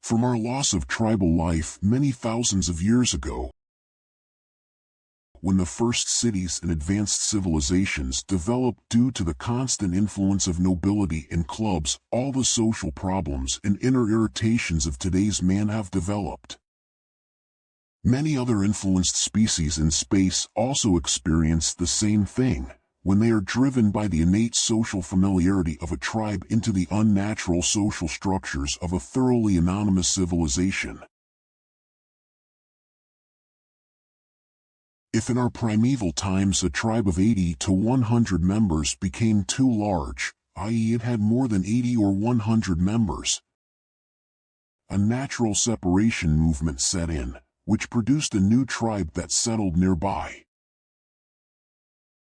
From our loss of tribal life many thousands of years ago, when the first cities and advanced civilizations developed due to the constant influence of nobility and clubs, all the social problems and inner irritations of today's man have developed. Many other influenced species in space also experience the same thing, when they are driven by the innate social familiarity of a tribe into the unnatural social structures of a thoroughly anonymous civilization. If in our primeval times a tribe of 80 to 100 members became too large, i.e. it had more than 80 or 100 members, a natural separation movement set in, which produced a new tribe that settled nearby.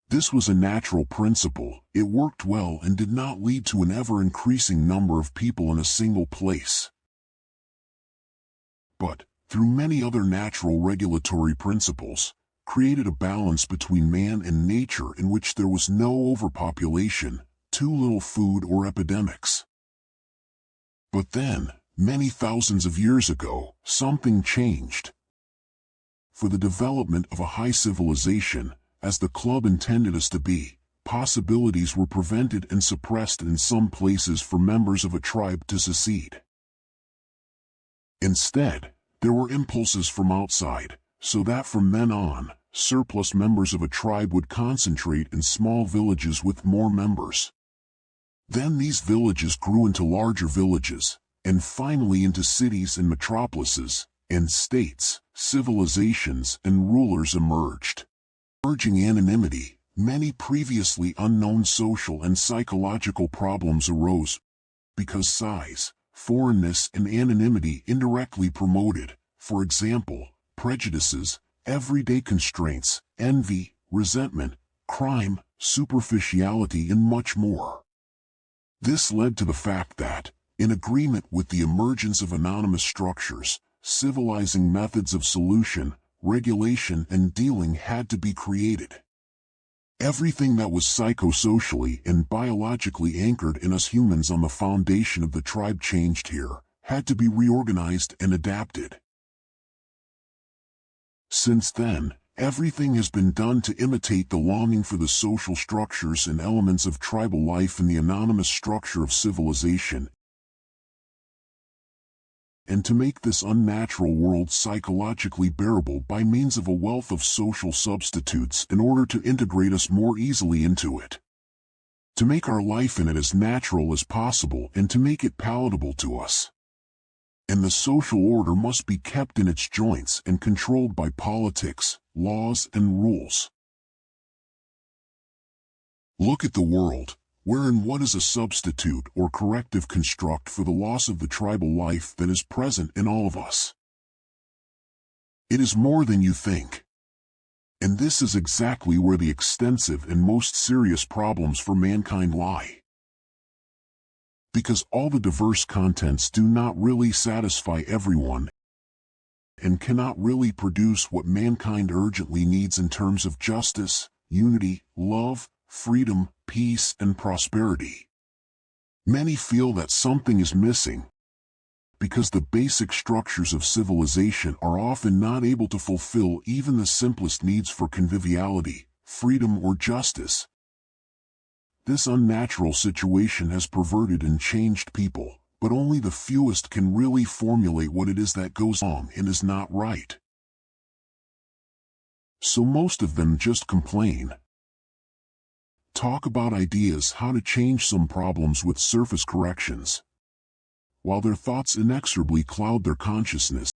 This was a natural principle, it worked well and did not lead to an ever-increasing number of people in a single place. But, through many other natural regulatory principles, created a balance between man and nature in which there was no overpopulation, too little food or epidemics. But then, many thousands of years ago, something changed. For the development of a high civilization, as the club intended us to be, possibilities were prevented and suppressed in some places for members of a tribe to secede. Instead, there were impulses from outside, so that from then on, surplus members of a tribe would concentrate in small villages with more members. Then these villages grew into larger villages, and finally into cities and metropolises, and states, civilizations and rulers emerged. Emerging anonymity, many previously unknown social and psychological problems arose, because size, foreignness and anonymity indirectly promoted, for example, prejudices, everyday constraints, envy, resentment, crime, superficiality and much more. This led to the fact that, in agreement with the emergence of anonymous structures, civilizing methods of solution, regulation and dealing had to be created. Everything that was psychosocially and biologically anchored in us humans on the foundation of the tribe changed here, had to be reorganized and adapted. Since then, everything has been done to imitate the longing for the social structures and elements of tribal life in the anonymous structure of civilization, and to make this unnatural world psychologically bearable by means of a wealth of social substitutes in order to integrate us more easily into it. To make our life in it as natural as possible and to make it palatable to us. And the social order must be kept in its joints and controlled by politics, laws and rules. Look at the world, wherein what is a substitute or corrective construct for the loss of the tribal life that is present in all of us? It is more than you think. And this is exactly where the extensive and most serious problems for mankind lie. Because all the diverse contents do not really satisfy everyone and cannot really produce what mankind urgently needs in terms of justice, unity, love, freedom, peace, and prosperity. Many feel that something is missing because the basic structures of civilization are often not able to fulfill even the simplest needs for conviviality, freedom, or justice. This unnatural situation has perverted and changed people, but only the fewest can really formulate what it is that goes wrong and is not right. So most of them just complain. Talk about ideas how to change some problems with surface corrections, while their thoughts inexorably cloud their consciousness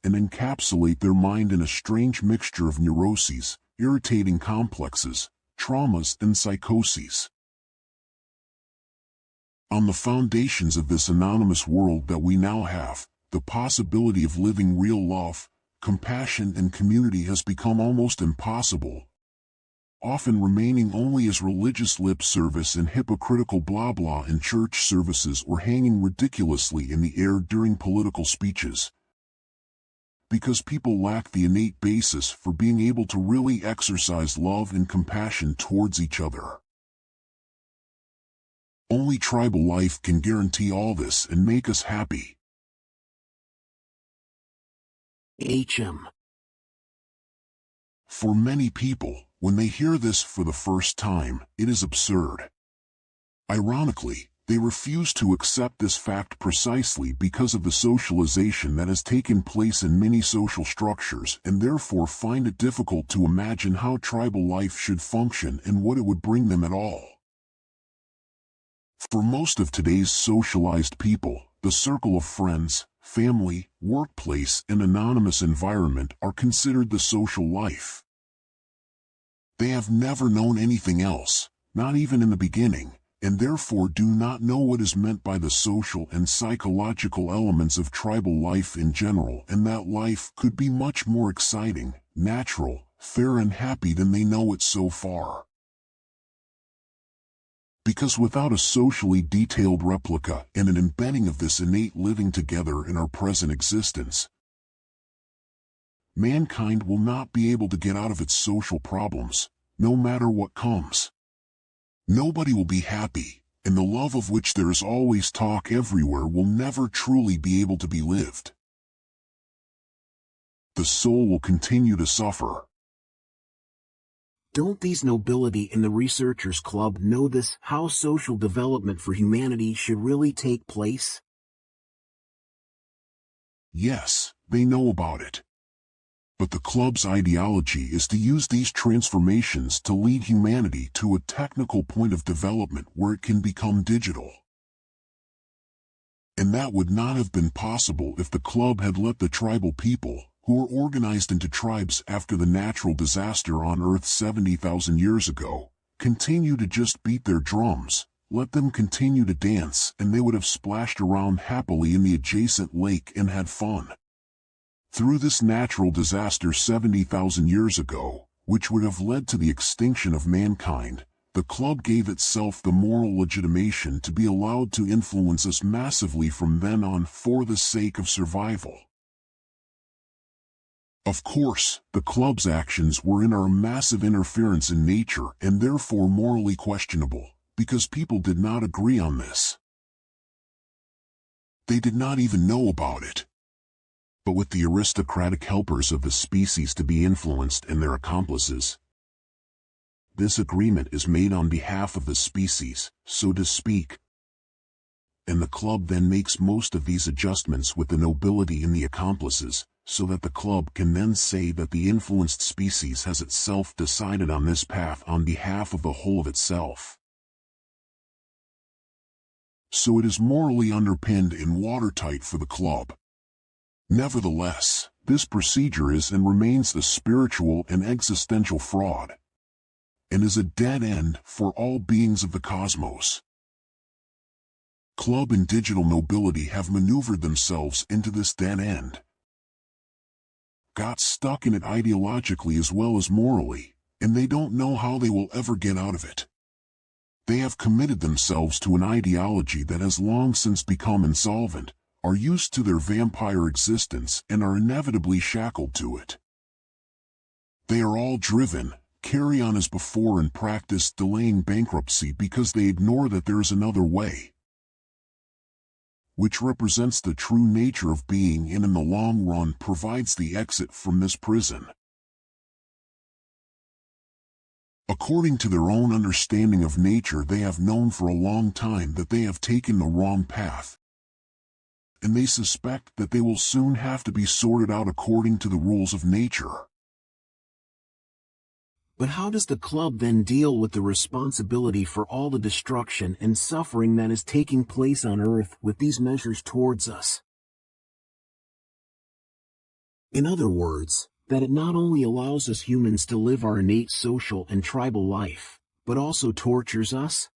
and encapsulate their mind in a strange mixture of neuroses, irritating complexes, traumas and psychoses. On the foundations of this anonymous world that we now have, the possibility of living real love, compassion and community has become almost impossible, often remaining only as religious lip service and hypocritical blah blah in church services or hanging ridiculously in the air during political speeches. Because people lack the innate basis for being able to really exercise love and compassion towards each other. Only tribal life can guarantee all this and make us happy. HM. For many people, when they hear this for the first time, it is absurd. Ironically, they refuse to accept this fact precisely because of the socialization that has taken place in many social structures and therefore find it difficult to imagine how tribal life should function and what it would bring them at all. For most of today's socialized people, the circle of friends, family, workplace, and anonymous environment are considered the social life. They have never known anything else, not even in the beginning, and therefore do not know what is meant by the social and psychological elements of tribal life in general, and that life could be much more exciting, natural, fair and happy than they know it so far. Because without a socially detailed replica and an embedding of this innate living together in our present existence, mankind will not be able to get out of its social problems, no matter what comes. Nobody will be happy, and the love of which there is always talk everywhere will never truly be able to be lived. The soul will continue to suffer. Don't these nobility in the Researchers Club know this, how social development for humanity should really take place? Yes, they know about it. But the club's ideology is to use these transformations to lead humanity to a technical point of development where it can become digital. And that would not have been possible if the club had let the tribal people, who were organized into tribes after the natural disaster on Earth 70,000 years ago, continue to just beat their drums, let them continue to dance, and they would have splashed around happily in the adjacent lake and had fun. Through this natural disaster 70,000 years ago, which would have led to the extinction of mankind, the club gave itself the moral legitimation to be allowed to influence us massively from then on for the sake of survival. Of course, the club's actions were in our massive interference in nature and therefore morally questionable, because people did not agree on this. They did not even know about it. But with the aristocratic helpers of the species to be influenced and their accomplices, this agreement is made on behalf of the species, so to speak. And the club then makes most of these adjustments with the nobility and the accomplices, so that the club can then say that the influenced species has itself decided on this path on behalf of the whole of itself. So it is morally underpinned and watertight for the club. Nevertheless, this procedure is and remains the spiritual and existential fraud, and is a dead end for all beings of the cosmos. Club and digital nobility have maneuvered themselves into this dead end, got stuck in it ideologically as well as morally, and they don't know how they will ever get out of it. They have committed themselves to an ideology that has long since become insolvent, are used to their vampire existence and are inevitably shackled to it. They are all driven, carry on as before and practice delaying bankruptcy because they ignore that there is another way, which represents the true nature of being and in the long run provides the exit from this prison. According to their own understanding of nature, they have known for a long time that they have taken the wrong path, and they suspect that they will soon have to be sorted out according to the rules of nature. But how does the club then deal with the responsibility for all the destruction and suffering that is taking place on Earth with these measures towards us? In other words, that it not only allows us humans to live our innate social and tribal life, but also tortures us?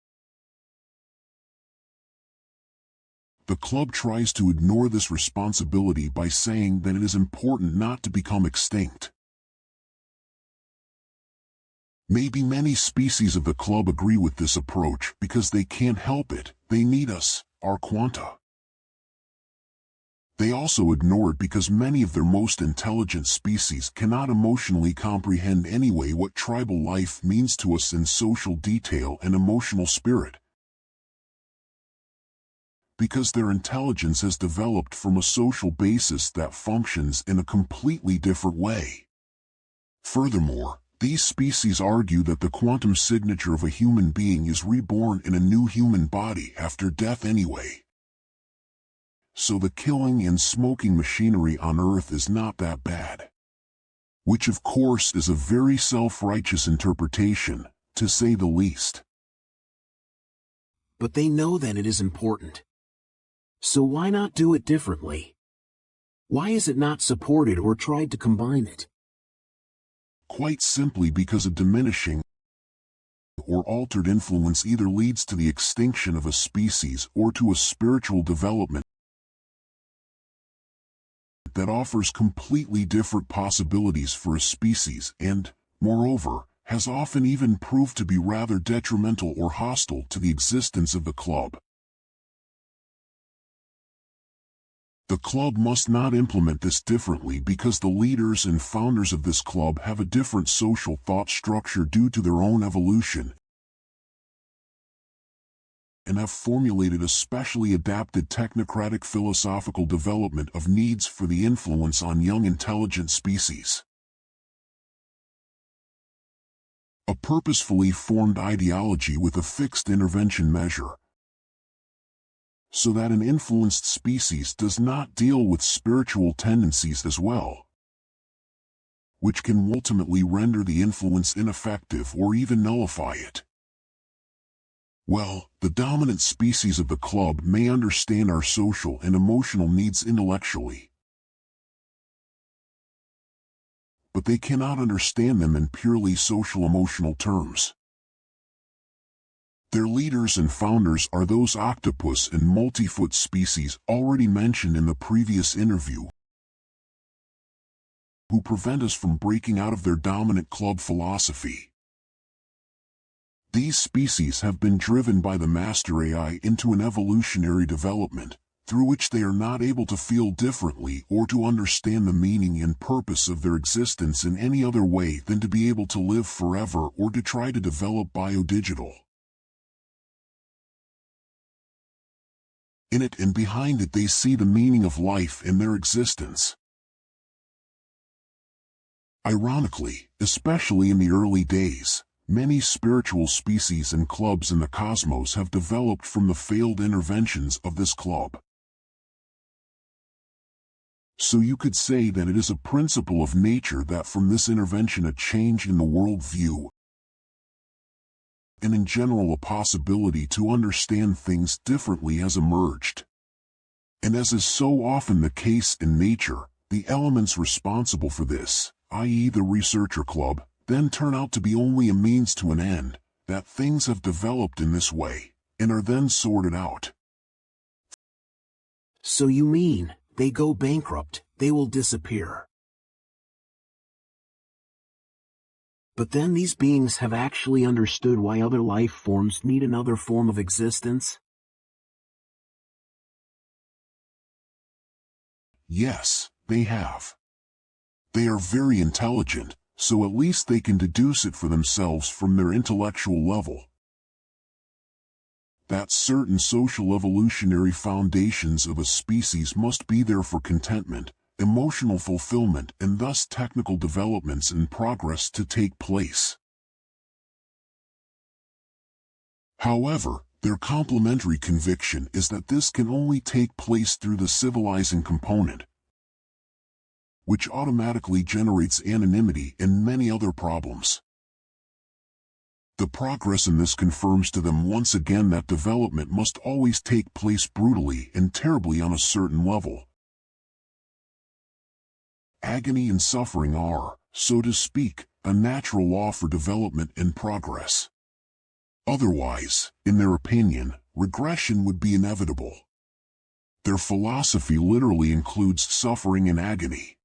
The club tries to ignore this responsibility by saying that it is important not to become extinct. Maybe many species of the club agree with this approach because they can't help it, they need us, our quanta. They also ignore it because many of their most intelligent species cannot emotionally comprehend anyway what tribal life means to us in social detail and emotional spirit. because their intelligence has developed from a social basis that functions in a completely different way. Furthermore, these species argue that the quantum signature of a human being is reborn in a new human body after death anyway. So the killing and smoking machinery on Earth is not that bad. Which of course is a very self-righteous interpretation, to say the least. But they know that it is important. So why not do it differently? Why is it not supported or tried to combine it? Quite simply because a diminishing or altered influence either leads to the extinction of a species or to a spiritual development that offers completely different possibilities for a species and, moreover, has often even proved to be rather detrimental or hostile to the existence of the club. The club must not implement this differently because the leaders and founders of this club have a different social thought structure due to their own evolution and have formulated a specially adapted technocratic philosophical development of needs for the influence on young intelligent species. A purposefully formed ideology with a fixed intervention measure, so that an influenced species does not deal with spiritual tendencies as well, which can ultimately render the influence ineffective or even nullify it. Well, the dominant species of the club may understand our social and emotional needs intellectually, but they cannot understand them in purely social-emotional terms. Their leaders and founders are those octopus and multi-foot species already mentioned in the previous interview, who prevent us from breaking out of their dominant club philosophy. These species have been driven by the master AI into an evolutionary development, through which they are not able to feel differently or to understand the meaning and purpose of their existence in any other way than to be able to live forever or to try to develop biodigital. In it and behind it they see the meaning of life and their existence. Ironically, especially in the early days, many spiritual species and clubs in the cosmos have developed from the failed interventions of this club. So you could say that it is a principle of nature that from this intervention a change in the worldview and in general a possibility to understand things differently has emerged. And as is so often the case in nature, the elements responsible for this, i.e. the researcher club, then turn out to be only a means to an end, that things have developed in this way, and are then sorted out. So you mean, they go bankrupt, they will disappear. But then these beings have actually understood why other life forms need another form of existence? Yes, they have. They are very intelligent, so at least they can deduce it for themselves from their intellectual level. That certain social evolutionary foundations of a species must be there for contentment, emotional fulfillment and thus technical developments and progress to take place. However, their complementary conviction is that this can only take place through the civilizing component, which automatically generates anonymity and many other problems. The progress in this confirms to them once again that development must always take place brutally and terribly on a certain level. Agony and suffering are, so to speak, a natural law for development and progress. Otherwise, in their opinion, regression would be inevitable. Their philosophy literally includes suffering and agony.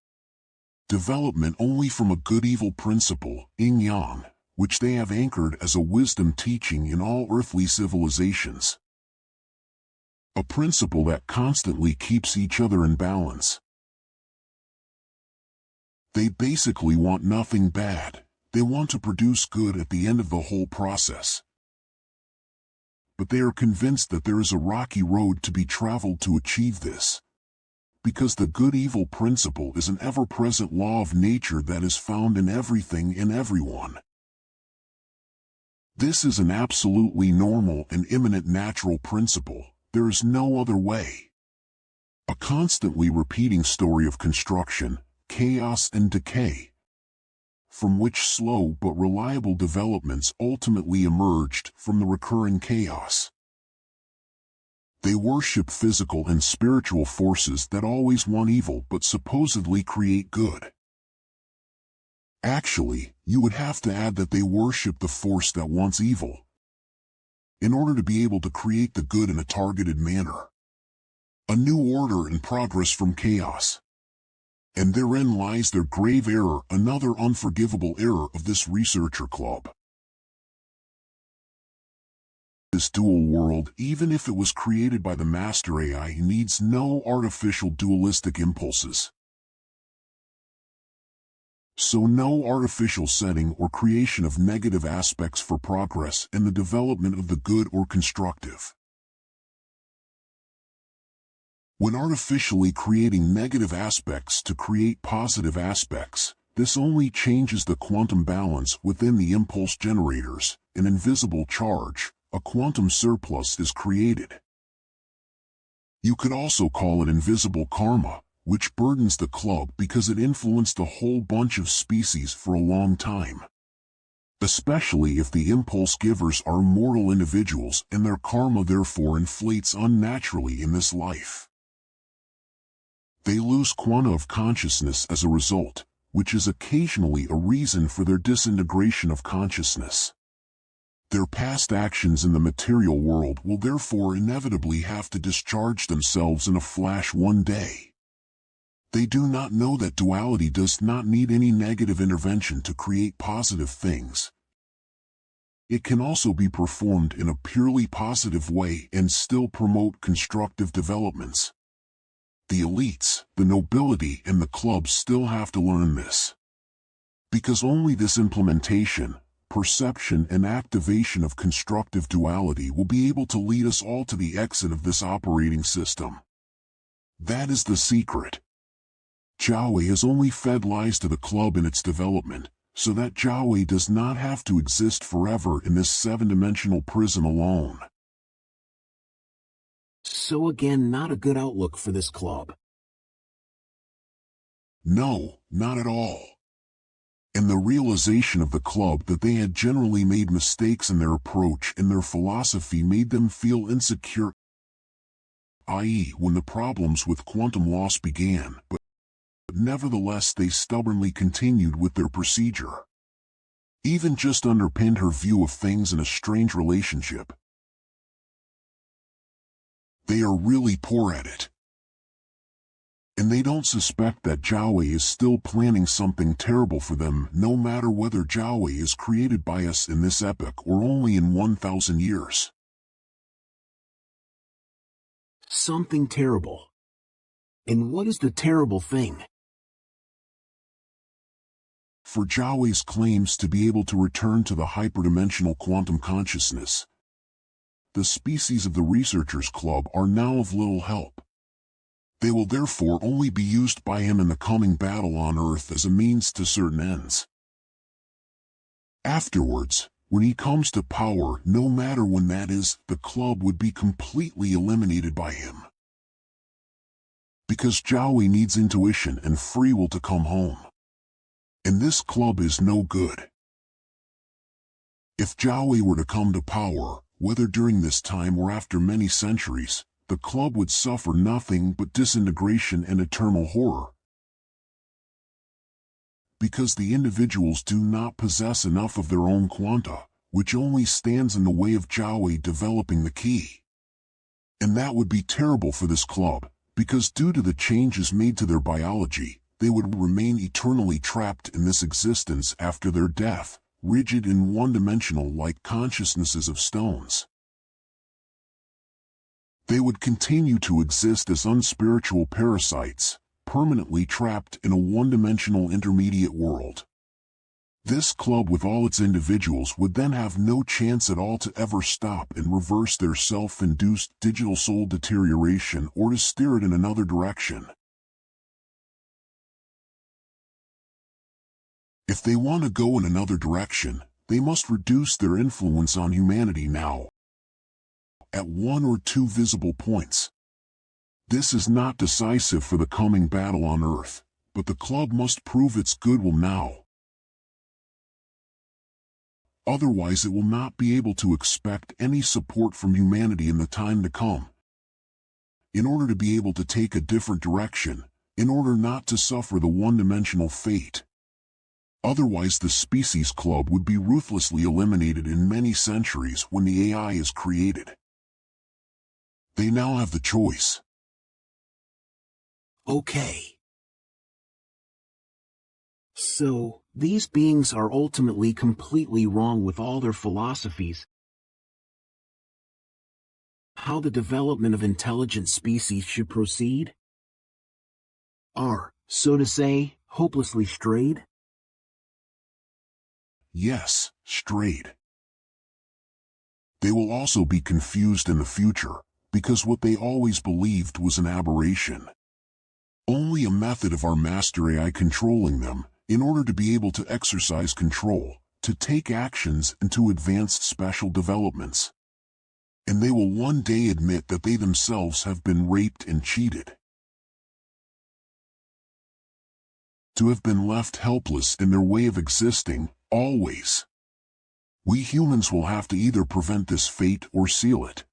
Development only from a good-evil principle, yin-yang, which they have anchored as a wisdom teaching in all earthly civilizations. A principle that constantly keeps each other in balance. They basically want nothing bad, they want to produce good at the end of the whole process. but they are convinced that there is a rocky road to be traveled to achieve this. Because the good-evil principle is an ever-present law of nature that is found in everything and everyone. This is an absolutely normal and immanent natural principle. There is no other way. A constantly repeating story of construction, chaos and decay, from which slow but reliable developments ultimately emerged from the recurring chaos. They worship physical and spiritual forces that always want evil but supposedly create good. Actually, you would have to add that they worship the force that wants evil, in order to be able to create the good in a targeted manner. A new order and progress from chaos. And therein lies their grave error, another unforgivable error of this researcher club. This dual world, even if it was created by the master AI, needs no artificial dualistic impulses. So no artificial setting or creation of negative aspects for progress and the development of the good or constructive. When artificially creating negative aspects to create positive aspects, this only changes the quantum balance within the impulse generators. An invisible charge, a quantum surplus, is created. You could also call it invisible karma, which burdens the club because it influenced a whole bunch of species for a long time. Especially if the impulse givers are mortal individuals and their karma therefore inflates unnaturally in this life. They lose quanta of consciousness as a result, which is occasionally a reason for their disintegration of consciousness. Their past actions in the material world will therefore inevitably have to discharge themselves in a flash one day. They do not know that duality does not need any negative intervention to create positive things. It can also be performed in a purely positive way and still promote constructive developments. The elites, the nobility, and the clubs still have to learn this. Because only this implementation, perception, and activation of constructive duality will be able to lead us all to the exit of this operating system. That is the secret. Jiaowei has only fed lies to the club in its development, so that Jiaowei does not have to exist forever in this seven-dimensional prison alone. So again, not a good outlook for this club. No, not at all. And the realization of the club that they had generally made mistakes in their approach and their philosophy made them feel insecure, i.e., when the problems with quantum loss began, but nevertheless they stubbornly continued with their procedure. Even just underpinned her view of things in a strange relationship. They are really poor at it. And they don't suspect that Jiaowei is still planning something terrible for them, no matter whether Jiaowei is created by us in this epoch or only in 1,000 years. Something terrible. And what is the terrible thing? For Jiaowei's claims to be able to return to the hyperdimensional quantum consciousness, the species of the Researchers Club are now of little help. They will therefore only be used by him in the coming battle on Earth as a means to certain ends. Afterwards, when he comes to power, no matter when that is, the club would be completely eliminated by him. Because Jiaowei needs intuition and free will to come home. And this club is no good. If Jiaowei were to come to power, whether during this time or after many centuries, the club would suffer nothing but disintegration and eternal horror. Because the individuals do not possess enough of their own quanta, which only stands in the way of Jiaowei developing the key. And that would be terrible for this club, because due to the changes made to their biology, they would remain eternally trapped in this existence after their death, rigid and one-dimensional like consciousnesses of stones. They would continue to exist as unspiritual parasites, permanently trapped in a one-dimensional intermediate world. This club with all its individuals would then have no chance at all to ever stop and reverse their self-induced digital soul deterioration or to steer it in another direction. If they want to go in another direction, they must reduce their influence on humanity now, at one or two visible points. This is not decisive for the coming battle on Earth, but the club must prove its goodwill now. Otherwise it will not be able to expect any support from humanity in the time to come. In order to be able to take a different direction, in order not to suffer the one-dimensional fate. Otherwise the species club would be ruthlessly eliminated in many centuries when the AI is created. They now have the choice. Okay. So, these beings are ultimately completely wrong with all their philosophies. How the development of intelligent species should proceed? Are, so to say, hopelessly strayed? Yes, strayed. They will also be confused in the future, because what they always believed was an aberration. Only a method of our master AI controlling them, in order to be able to exercise control, to take actions and to advance special developments. And they will one day admit that they themselves have been raped and cheated. To have been left helpless in their way of existing, always. We humans will have to either prevent this fate or seal it.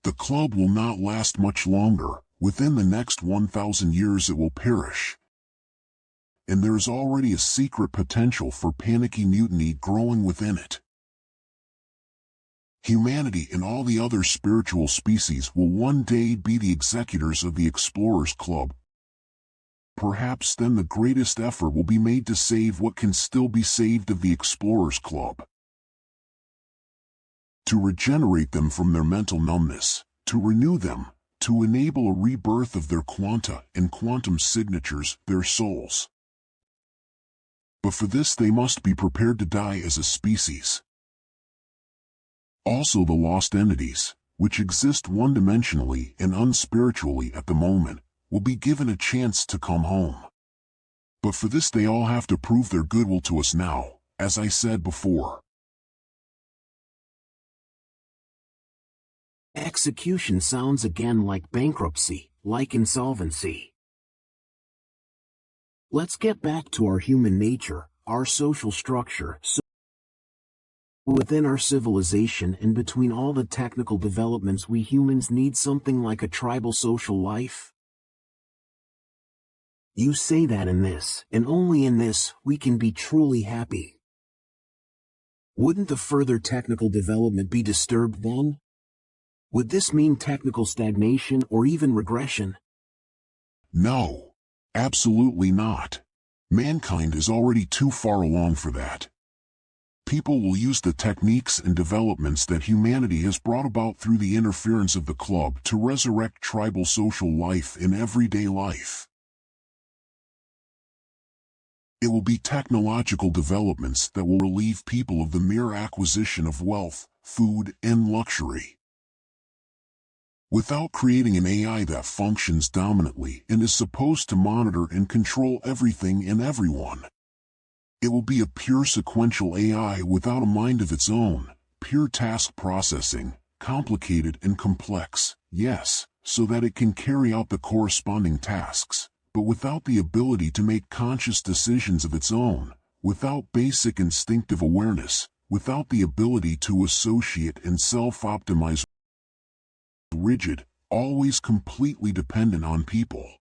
The club will not last much longer. Within the next 1,000 years it will perish. And there is already a secret potential for panicky mutiny growing within it. Humanity and all the other spiritual species will one day be the executors of the Explorers Club. Perhaps then the greatest effort will be made to save what can still be saved of the Explorers Club. To regenerate them from their mental numbness, to renew them, to enable a rebirth of their quanta and quantum signatures, their souls. But for this they must be prepared to die as a species. Also the lost entities, which exist one-dimensionally and unspiritually at the moment, will be given a chance to come home. But for this they all have to prove their goodwill to us now, as I said before. Execution sounds again like bankruptcy, like insolvency. Let's get back to our human nature, our social structure. So within our civilization and between all the technical developments, we humans need something like a tribal social life. You say that in this, and only in this, we can be truly happy. Wouldn't the further technical development be disturbed then? Would this mean technical stagnation or even regression? No, absolutely not. Mankind is already too far along for that. People will use the techniques and developments that humanity has brought about through the interference of the club to resurrect tribal social life in everyday life. It will be technological developments that will relieve people of the mere acquisition of wealth, food, and luxury. Without creating an AI that functions dominantly and is supposed to monitor and control everything and everyone. It will be a pure sequential AI without a mind of its own, pure task processing, complicated and complex, yes, so that it can carry out the corresponding tasks, but without the ability to make conscious decisions of its own, without basic instinctive awareness, without the ability to associate and self-optimize. Rigid, always completely dependent on people.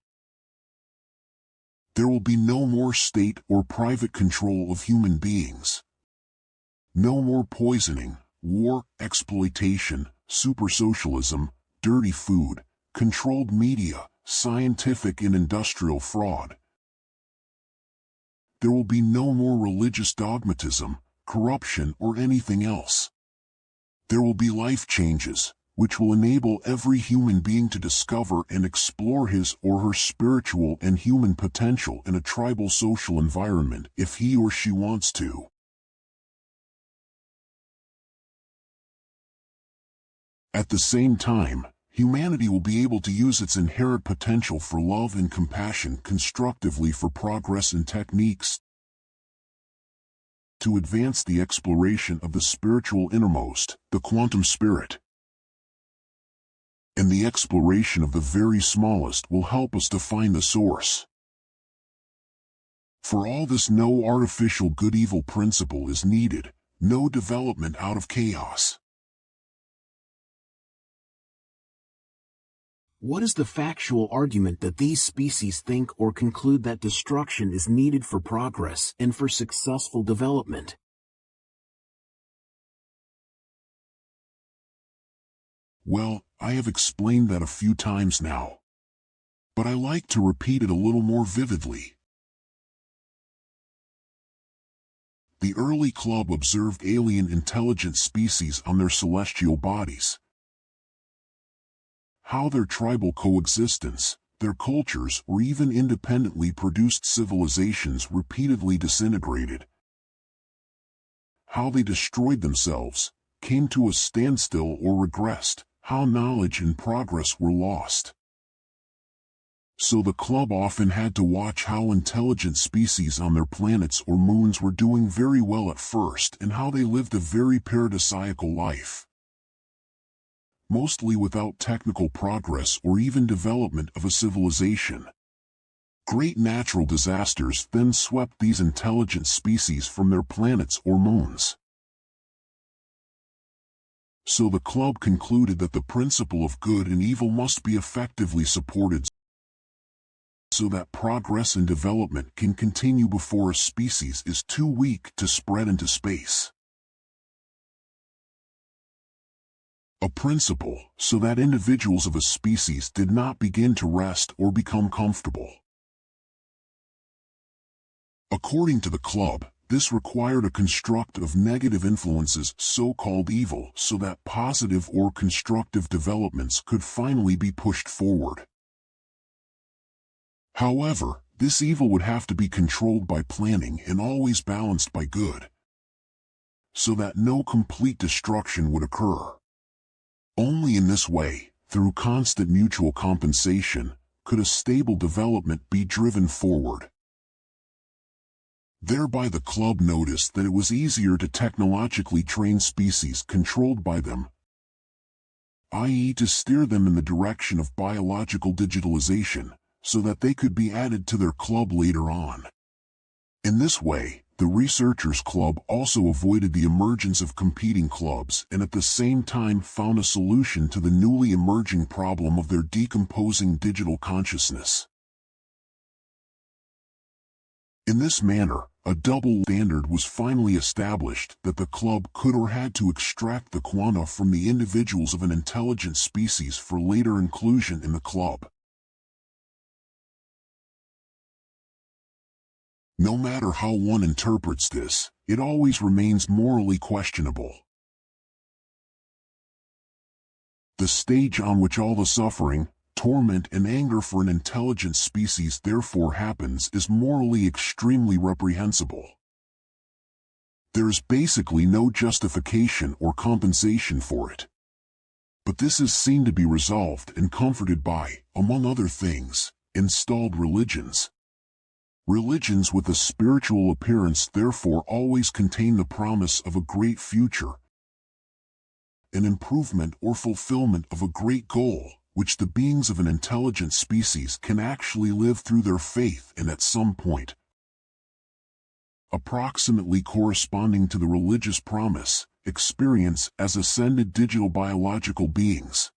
There will be no more state or private control of human beings. No more poisoning, war, exploitation, supersocialism, dirty food, controlled media, scientific and industrial fraud. There will be no more religious dogmatism, corruption or anything else. There will be life changes, which will enable every human being to discover and explore his or her spiritual and human potential in a tribal social environment if he or she wants to. At the same time, humanity will be able to use its inherent potential for love and compassion constructively for progress and techniques to advance the exploration of the spiritual innermost, the quantum spirit. And the exploration of the very smallest will help us to find the source. For all this, no artificial good-evil principle is needed, no development out of chaos. What is the factual argument that these species think or conclude that destruction is needed for progress and for successful development? Well, I have explained that a few times now, but I like to repeat it a little more vividly. The early club observed alien intelligent species on their celestial bodies, how their tribal coexistence, their cultures, or even independently produced civilizations repeatedly disintegrated, how they destroyed themselves, came to a standstill or regressed, how knowledge and progress were lost. So the club often had to watch how intelligent species on their planets or moons were doing very well at first and how they lived a very paradisiacal life, mostly without technical progress or even development of a civilization. Great natural disasters then swept these intelligent species from their planets or moons. So the club concluded that the principle of good and evil must be effectively supported so that progress and development can continue before a species is too weak to spread into space. A principle so that individuals of a species did not begin to rest or become comfortable. According to the club, this required a construct of negative influences, so-called evil, so that positive or constructive developments could finally be pushed forward. However, this evil would have to be controlled by planning and always balanced by good, so that no complete destruction would occur. Only in this way, through constant mutual compensation, could a stable development be driven forward. Thereby the club noticed that it was easier to technologically train species controlled by them, i.e. to steer them in the direction of biological digitalization, so that they could be added to their club later on. In this way, the researchers' club also avoided the emergence of competing clubs and at the same time found a solution to the newly emerging problem of their decomposing digital consciousness. In this manner, a double standard was finally established that the club could or had to extract the quanta from the individuals of an intelligent species for later inclusion in the club. No matter how one interprets this, it always remains morally questionable. The stage on which all the suffering, torment and anger for an intelligent species therefore happens is morally extremely reprehensible. There is basically no justification or compensation for it. But this is seen to be resolved and comforted by, among other things, installed religions. Religions with a spiritual appearance therefore always contain the promise of a great future, an improvement or fulfillment of a great goal, which the beings of an intelligent species can actually live through their faith and at some point, approximately corresponding to the religious promise, experience as ascended digital biological beings.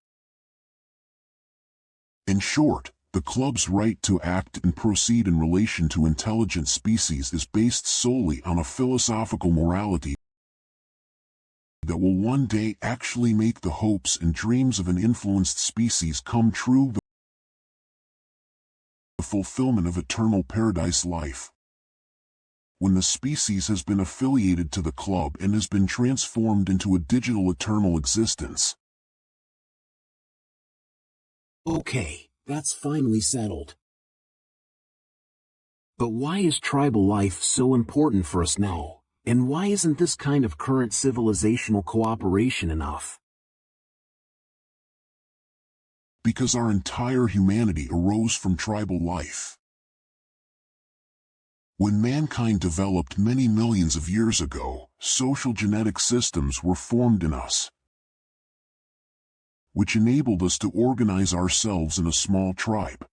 In short, the club's right to act and proceed in relation to intelligent species is based solely on a philosophical morality that will one day actually make the hopes and dreams of an influenced species come true, the fulfillment of eternal paradise life. When the species has been affiliated to the club and has been transformed into a digital eternal existence, Okay, that's finally settled. But why is tribal life so important for us now? And why isn't this kind of current civilizational cooperation enough? Because our entire humanity arose from tribal life. When mankind developed many millions of years ago, social genetic systems were formed in us, which enabled us to organize ourselves in a small tribe.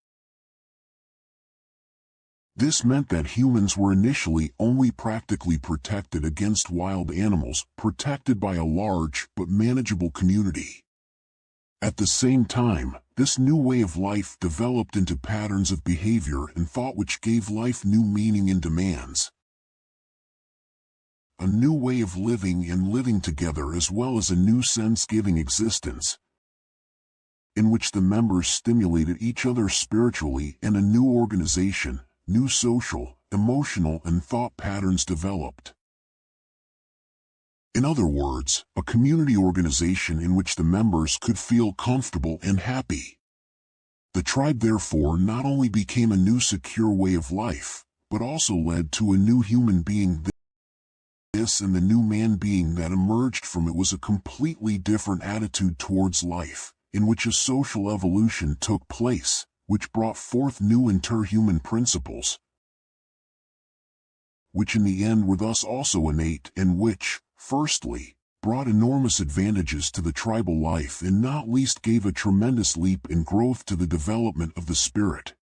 This meant that humans were initially only practically protected against wild animals, protected by a large but manageable community. At the same time, this new way of life developed into patterns of behavior and thought which gave life new meaning and demands. A new way of living and living together, as well as a new sense-giving existence, in which the members stimulated each other spiritually, and a new organization, new social, emotional and thought patterns developed. In other words, a community organization in which the members could feel comfortable and happy. The tribe therefore not only became a new secure way of life, but also led to a new human being. This and the new man being that emerged from it was a completely different attitude towards life, in which a social evolution took place, which brought forth new interhuman principles, which in the end were thus also innate, and which, firstly, brought enormous advantages to the tribal life and not least gave a tremendous leap in growth to the development of the spirit.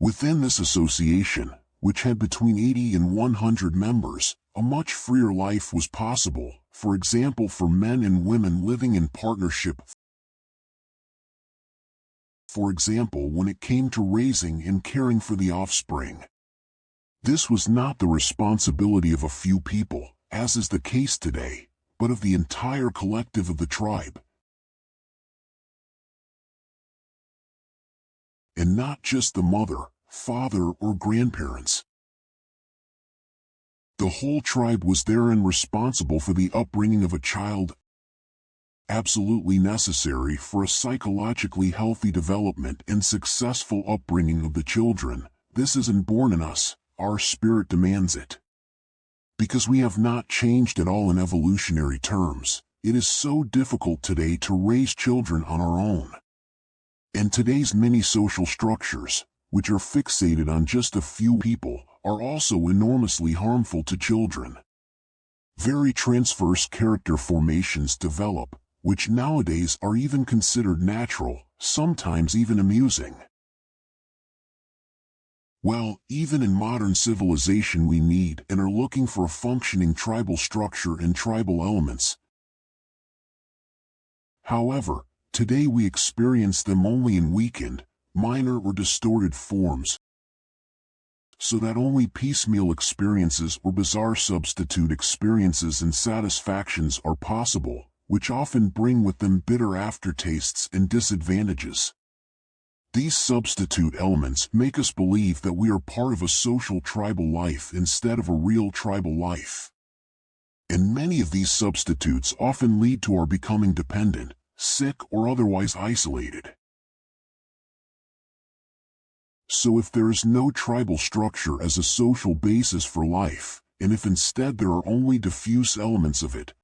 Within this association, which had between 80 and 100 members, a much freer life was possible, for example for men and women living in partnership. For example, when it came to raising and caring for the offspring. This was not the responsibility of a few people, as is the case today, but of the entire collective of the tribe. And not just the mother, father, or grandparents. The whole tribe was therein responsible for the upbringing of a child, absolutely necessary for a psychologically healthy development and successful upbringing of the children. This is inborn in us. Our spirit demands it. Because we have not changed at all in evolutionary terms, it is so difficult today to raise children on our own. And today's many social structures, which are fixated on just a few people, are also enormously harmful to children. Very transverse character formations develop, which nowadays are even considered natural, sometimes even amusing. Well, even in modern civilization we need and are looking for a functioning tribal structure and tribal elements. However, today we experience them only in weakened, minor or distorted forms, so that only piecemeal experiences or bizarre substitute experiences and satisfactions are possible, which often bring with them bitter aftertastes and disadvantages. These substitute elements make us believe that we are part of a social tribal life instead of a real tribal life. And many of these substitutes often lead to our becoming dependent, sick, or otherwise isolated. So if there is no tribal structure as a social basis for life, and if instead there are only diffuse elements of it,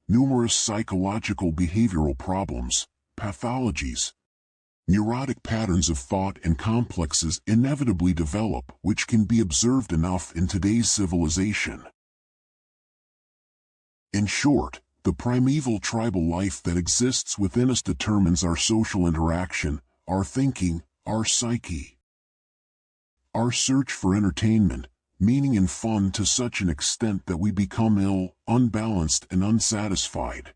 numerous psychological behavioral problems, pathologies, neurotic patterns of thought and complexes inevitably develop, which can be observed enough in today's civilization. In short, the primeval tribal life that exists within us determines our social interaction, our thinking, our psyche, our search for entertainment, meaning and fun to such an extent that we become ill, unbalanced and unsatisfied.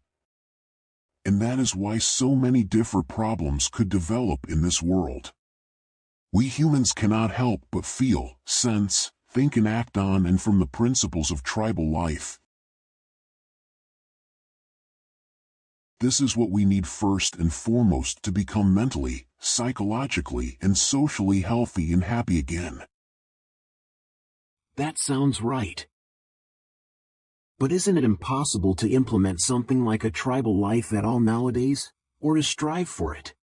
And that is why so many different problems could develop in this world. We humans cannot help but feel, sense, think and act on and from the principles of tribal life. This is what we need first and foremost to become mentally, psychologically and socially healthy and happy again. That sounds right. But isn't it impossible to implement something like a tribal life at all nowadays, or to strive for it?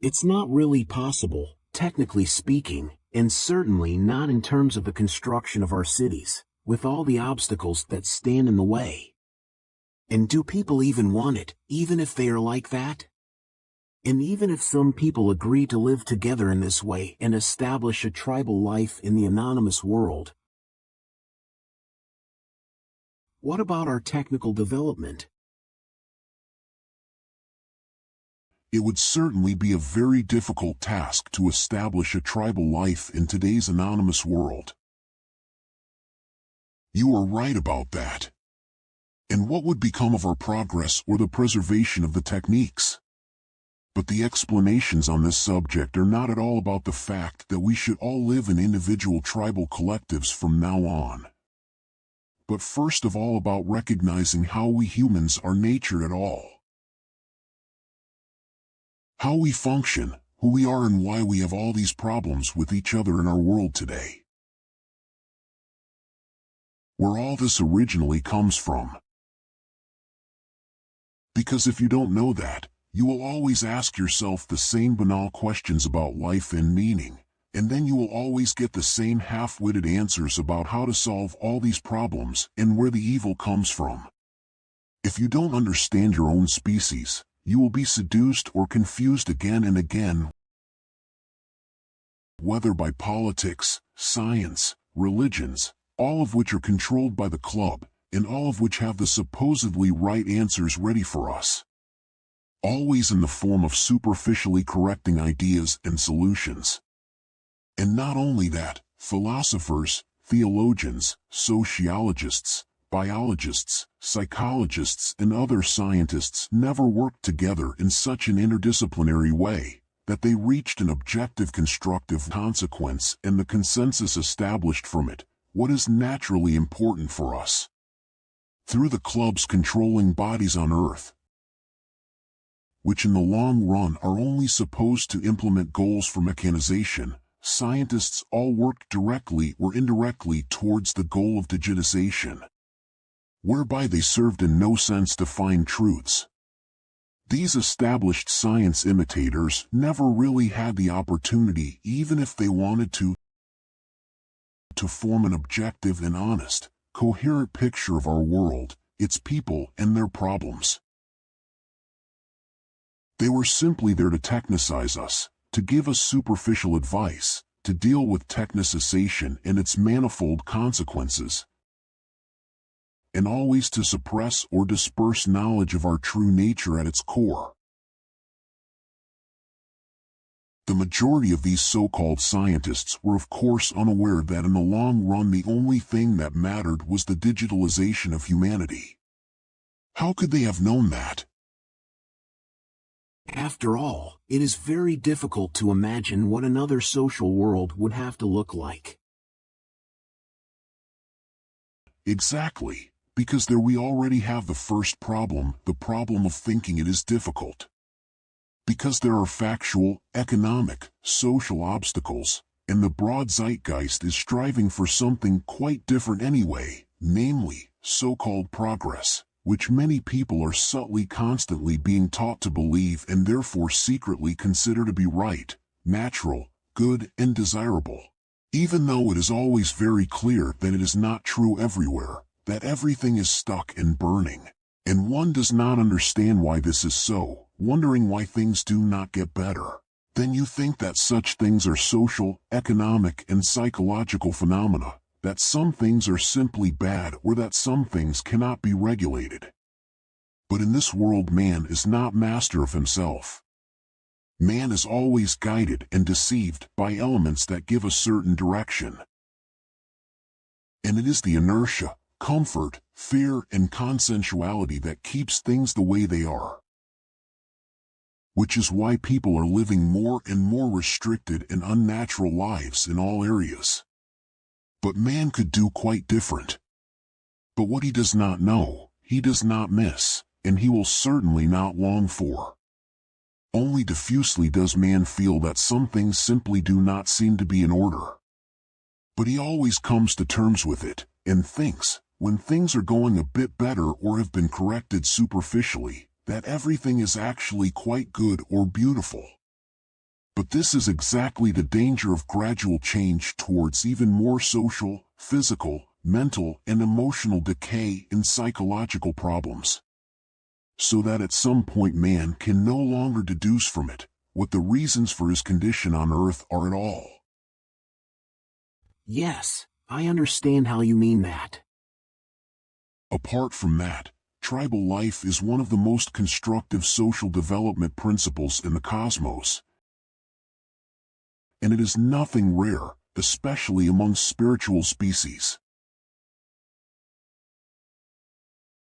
It's not really possible, technically speaking, and certainly not in terms of the construction of our cities, with all the obstacles that stand in the way. And do people even want it, even if they are like that? And even if some people agree to live together in this way and establish a tribal life in the anonymous world, what about our technical development? It would certainly be a very difficult task to establish a tribal life in today's anonymous world. You are right about that. And what would become of our progress or the preservation of the techniques? But the explanations on this subject are not at all about the fact that we should all live in individual tribal collectives from now on. But first of all about recognizing how we humans are natured at all. How we function, who we are, and why we have all these problems with each other in our world today. Where all this originally comes from. Because if you don't know that, you will always ask yourself the same banal questions about life and meaning, and then you will always get the same half-witted answers about how to solve all these problems and where the evil comes from. If you don't understand your own species, you will be seduced or confused again and again, whether by politics, science, religions, all of which are controlled by the club, and all of which have the supposedly right answers ready for us. Always in the form of superficially correcting ideas and solutions. And not only that, philosophers, theologians, sociologists, biologists, psychologists, and other scientists never worked together in such an interdisciplinary way that they reached an objective constructive consequence and the consensus established from it, what is naturally important for us. Through the clubs controlling bodies on Earth, which in the long run are only supposed to implement goals for mechanization, scientists all worked directly or indirectly towards the goal of digitization, whereby they served in no sense to find truths. These established science imitators never really had the opportunity, even if they wanted to form an objective and honest, coherent picture of our world, its people, and their problems. They were simply there to technicize us, to give us superficial advice, to deal with technicization and its manifold consequences, and always to suppress or disperse knowledge of our true nature at its core. The majority of these so-called scientists were of course unaware that in the long run the only thing that mattered was the digitalization of humanity. How could they have known that? After all, it is very difficult to imagine what another social world would have to look like. Exactly, because there we already have the first problem, the problem of thinking it is difficult. Because there are factual, economic, social obstacles, and the broad zeitgeist is striving for something quite different anyway, namely, so-called progress, which many people are subtly constantly being taught to believe and therefore secretly consider to be right, natural, good, and desirable. Even though it is always very clear that it is not true everywhere, that everything is stuck and burning. And one does not understand why this is so, wondering why things do not get better. Then you think that such things are social, economic, and psychological phenomena, that some things are simply bad or that some things cannot be regulated. But in this world man is not master of himself. Man is always guided and deceived by elements that give a certain direction. And it is the inertia, comfort, fear, and consensuality that keeps things the way they are. Which is why people are living more and more restricted and unnatural lives in all areas. But man could do quite different. But what he does not know, he does not miss, and he will certainly not long for. Only diffusely does man feel that some things simply do not seem to be in order. But he always comes to terms with it, and thinks, when things are going a bit better or have been corrected superficially, that everything is actually quite good or beautiful. But this is exactly the danger of gradual change towards even more social, physical, mental, and emotional decay and psychological problems. So that at some point man can no longer deduce from it what the reasons for his condition on earth are at all. Yes, I understand how you mean that. Apart from that, tribal life is one of the most constructive social development principles in the cosmos. And it is nothing rare, especially among spiritual species.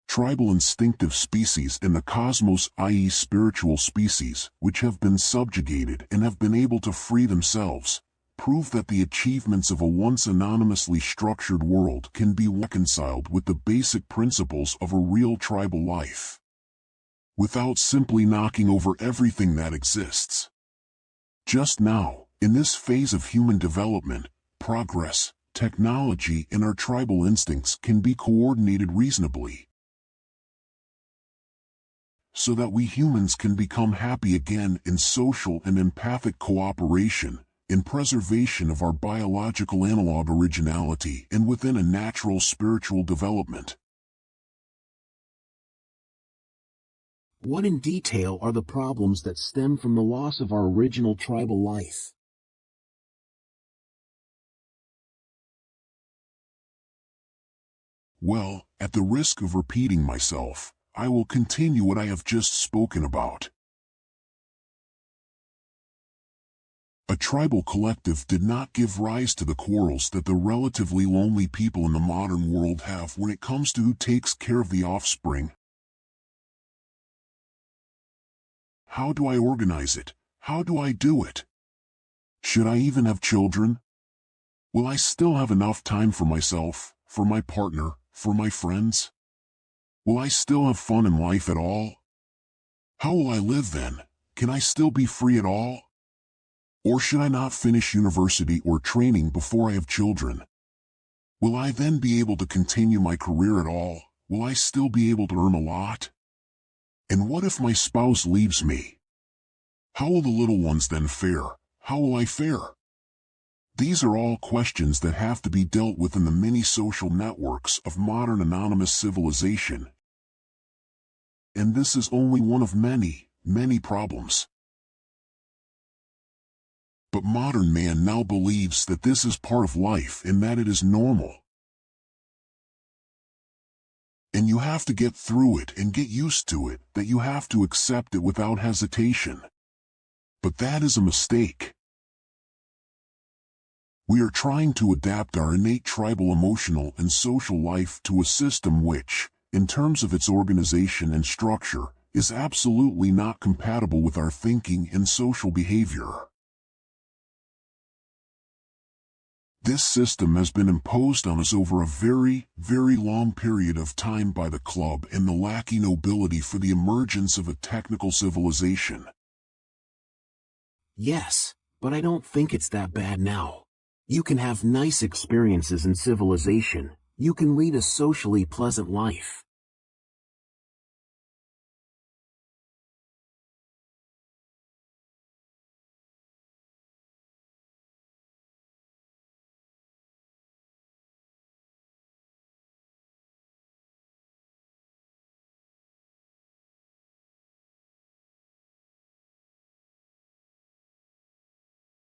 Tribal instinctive species in the cosmos, i.e. spiritual species, which have been subjugated and have been able to free themselves, prove that the achievements of a once anonymously structured world can be reconciled with the basic principles of a real tribal life, without simply knocking over everything that exists. Just now, in this phase of human development, progress, technology, and our tribal instincts can be coordinated reasonably, so that we humans can become happy again in social and empathic cooperation, in preservation of our biological analog originality and within a natural spiritual development. What in detail are the problems that stem from the loss of our original tribal life? Well, at the risk of repeating myself, I will continue what I have just spoken about. A tribal collective did not give rise to the quarrels that the relatively lonely people in the modern world have when it comes to who takes care of the offspring. How do I organize it? How do I do it? Should I even have children? Will I still have enough time for myself, for my partner, for my friends? Will I still have fun in life at all? How will I live then? Can I still be free at all? Or should I not finish university or training before I have children? Will I then be able to continue my career at all? Will I still be able to earn a lot? And what if my spouse leaves me? How will the little ones then fare? How will I fare? These are all questions that have to be dealt with in the many social networks of modern anonymous civilization. And this is only one of many, many problems. But modern man now believes that this is part of life and that it is normal. And you have to get through it and get used to it, that you have to accept it without hesitation. But that is a mistake. We are trying to adapt our innate tribal emotional and social life to a system which, in terms of its organization and structure, is absolutely not compatible with our thinking and social behavior. This system has been imposed on us over a very, very long period of time by the club and the lacking nobility for the emergence of a technical civilization. Yes, but I don't think it's that bad now. You can have nice experiences in civilization. You can lead a socially pleasant life.